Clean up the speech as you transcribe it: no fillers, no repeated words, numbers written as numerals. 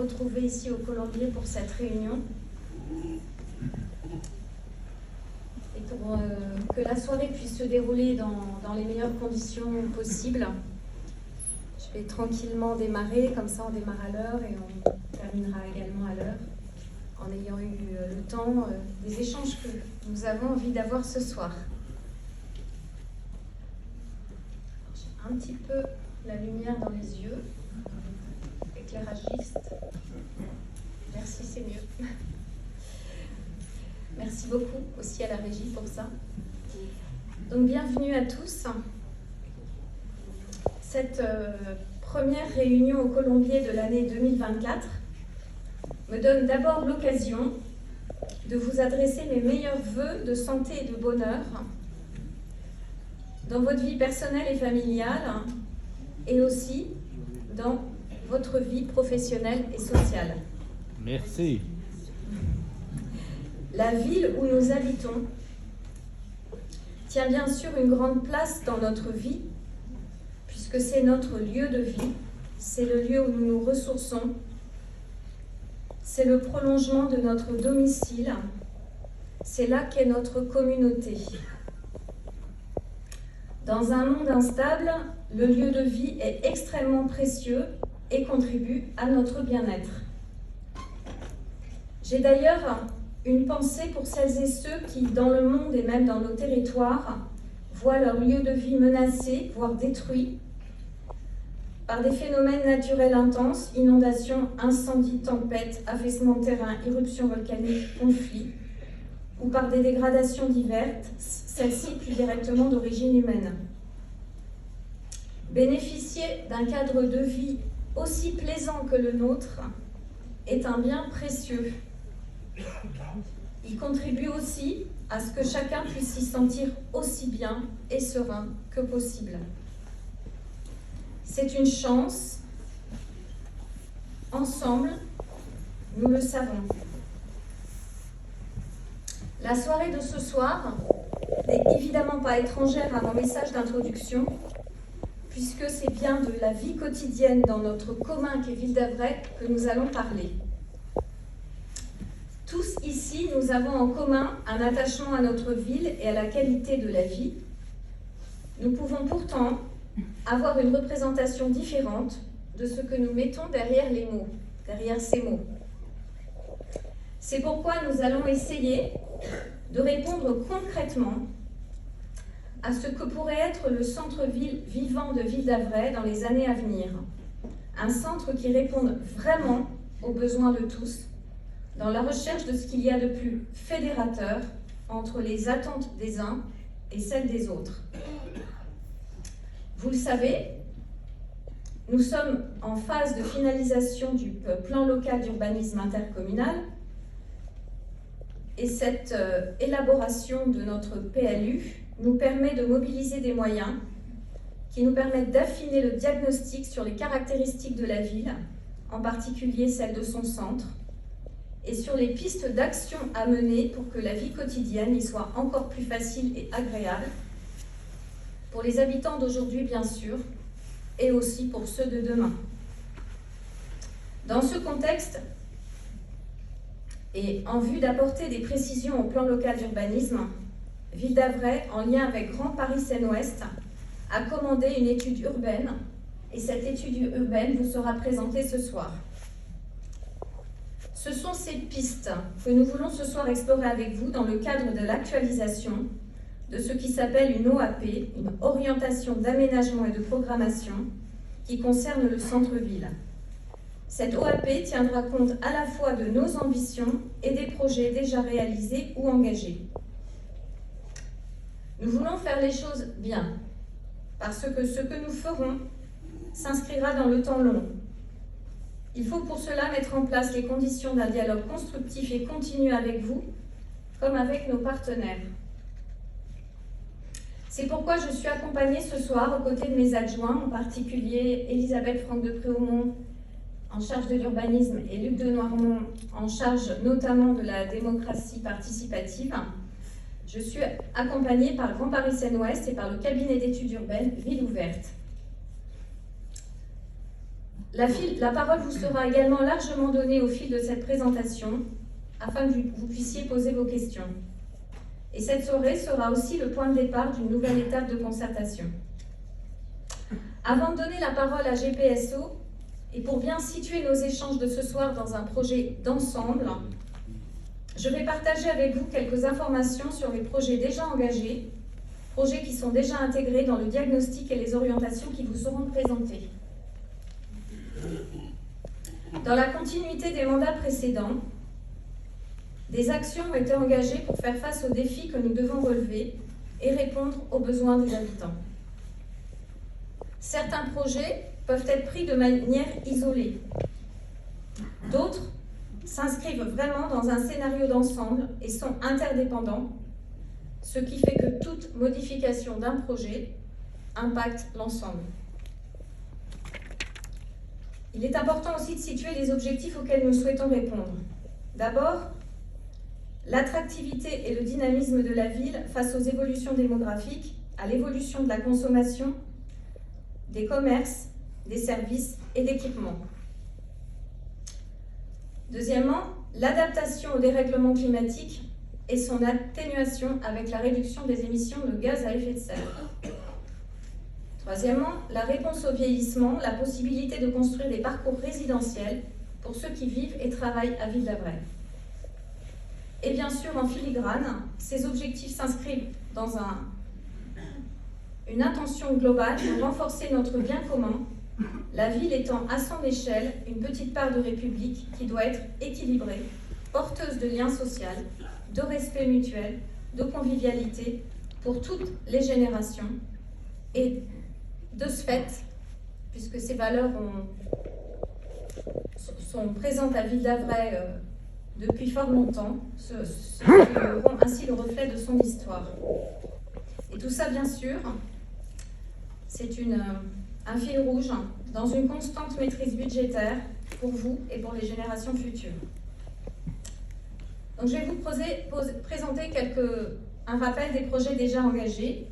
retrouver ici au Colombier pour cette réunion et pour que la soirée puisse se dérouler dans les meilleures conditions possibles. Je vais tranquillement démarrer, comme ça on démarre à l'heure et on terminera également à l'heure, en ayant eu le temps des échanges que nous avons envie d'avoir ce soir. J'ai un petit peu la lumière dans les yeux, éclairagiste. Merci, c'est mieux. Merci beaucoup aussi à la régie pour ça. Donc bienvenue à tous. Cette première réunion au Colombier de l'année 2024 me donne d'abord l'occasion de vous adresser mes meilleurs vœux de santé et de bonheur dans votre vie personnelle et familiale et aussi dans votre vie professionnelle et sociale. Merci. La ville où nous habitons tient bien sûr une grande place dans notre vie, puisque c'est notre lieu de vie, c'est le lieu où nous nous ressourçons, c'est le prolongement de notre domicile, c'est là qu'est notre communauté. Dans un monde instable, le lieu de vie est extrêmement précieux et contribue à notre bien-être. J'ai d'ailleurs une pensée pour celles et ceux qui, dans le monde et même dans nos territoires, voient leur lieu de vie menacé, voire détruit, par des phénomènes naturels intenses, inondations, incendies, tempêtes, affaissements de terrain, éruptions volcaniques, conflits, ou par des dégradations diverses, celles-ci plus directement d'origine humaine. Bénéficier d'un cadre de vie aussi plaisant que le nôtre est un bien précieux. Il contribue aussi à ce que chacun puisse s'y sentir aussi bien et serein que possible. C'est une chance. Ensemble, nous le savons. La soirée de ce soir n'est évidemment pas étrangère à mon message d'introduction, puisque c'est bien de la vie quotidienne dans notre commun qu'est Ville d'Avray que nous allons parler. Tous ici, nous avons en commun un attachement à notre ville et à la qualité de la vie. Nous pouvons pourtant avoir une représentation différente de ce que nous mettons derrière les mots, derrière ces mots. C'est pourquoi nous allons essayer de répondre concrètement à ce que pourrait être le centre-ville vivant de Ville d'Avray dans les années à venir. Un centre qui réponde vraiment aux besoins de tous, dans la recherche de ce qu'il y a de plus fédérateur entre les attentes des uns et celles des autres. Vous le savez, nous sommes en phase de finalisation du plan local d'urbanisme intercommunal et cette élaboration de notre PLU nous permet de mobiliser des moyens qui nous permettent d'affiner le diagnostic sur les caractéristiques de la ville, en particulier celle de son centre, et sur les pistes d'action à mener pour que la vie quotidienne y soit encore plus facile et agréable, pour les habitants d'aujourd'hui bien sûr, et aussi pour ceux de demain. Dans ce contexte, et en vue d'apporter des précisions au plan local d'urbanisme, Ville d'Avray, en lien avec Grand Paris Seine-Ouest, a commandé une étude urbaine, et cette étude urbaine vous sera présentée ce soir. Ce sont ces pistes que nous voulons ce soir explorer avec vous dans le cadre de l'actualisation de ce qui s'appelle une OAP, une orientation d'aménagement et de programmation, qui concerne le centre-ville. Cette OAP tiendra compte à la fois de nos ambitions et des projets déjà réalisés ou engagés. Nous voulons faire les choses bien, parce que ce que nous ferons s'inscrira dans le temps long. Il faut pour cela mettre en place les conditions d'un dialogue constructif et continu avec vous, comme avec nos partenaires. C'est pourquoi je suis accompagnée ce soir aux côtés de mes adjoints, en particulier Elisabeth Franck de Préaumont, en charge de l'urbanisme, et Luc de Noirmont, en charge notamment de la démocratie participative. Je suis accompagnée par Grand Paris Seine-Ouest et par le cabinet d'études urbaines Ville Ouverte. La parole vous sera également largement donnée au fil de cette présentation afin que vous puissiez poser vos questions. Et cette soirée sera aussi le point de départ d'une nouvelle étape de concertation. Avant de donner la parole à GPSO, et pour bien situer nos échanges de ce soir dans un projet d'ensemble, je vais partager avec vous quelques informations sur les projets déjà engagés, projets qui sont déjà intégrés dans le diagnostic et les orientations qui vous seront présentées. Dans la continuité des mandats précédents, des actions ont été engagées pour faire face aux défis que nous devons relever et répondre aux besoins des habitants. Certains projets peuvent être pris de manière isolée. D'autres s'inscrivent vraiment dans un scénario d'ensemble et sont interdépendants, ce qui fait que toute modification d'un projet impacte l'ensemble. Il est important aussi de situer les objectifs auxquels nous souhaitons répondre. D'abord, l'attractivité et le dynamisme de la ville face aux évolutions démographiques, à l'évolution de la consommation, des commerces, des services et d'équipements. Deuxièmement, l'adaptation au dérèglement climatique et son atténuation avec la réduction des émissions de gaz à effet de serre. Troisièmement, la réponse au vieillissement, la possibilité de construire des parcours résidentiels pour ceux qui vivent et travaillent à Ville-d'Avray. Et bien sûr, en filigrane, ces objectifs s'inscrivent dans une intention globale de renforcer notre bien commun, la ville étant à son échelle une petite part de République qui doit être équilibrée, porteuse de liens sociaux, de respect mutuel, de convivialité pour toutes les générations. Et de ce fait, puisque ces valeurs sont présentes à Ville-d'Avray depuis fort longtemps, seront ainsi le reflet de son histoire. Et tout ça, bien sûr, c'est un fil rouge dans une constante maîtrise budgétaire pour vous et pour les générations futures. Donc, je vais vous présenter un rappel des projets déjà engagés.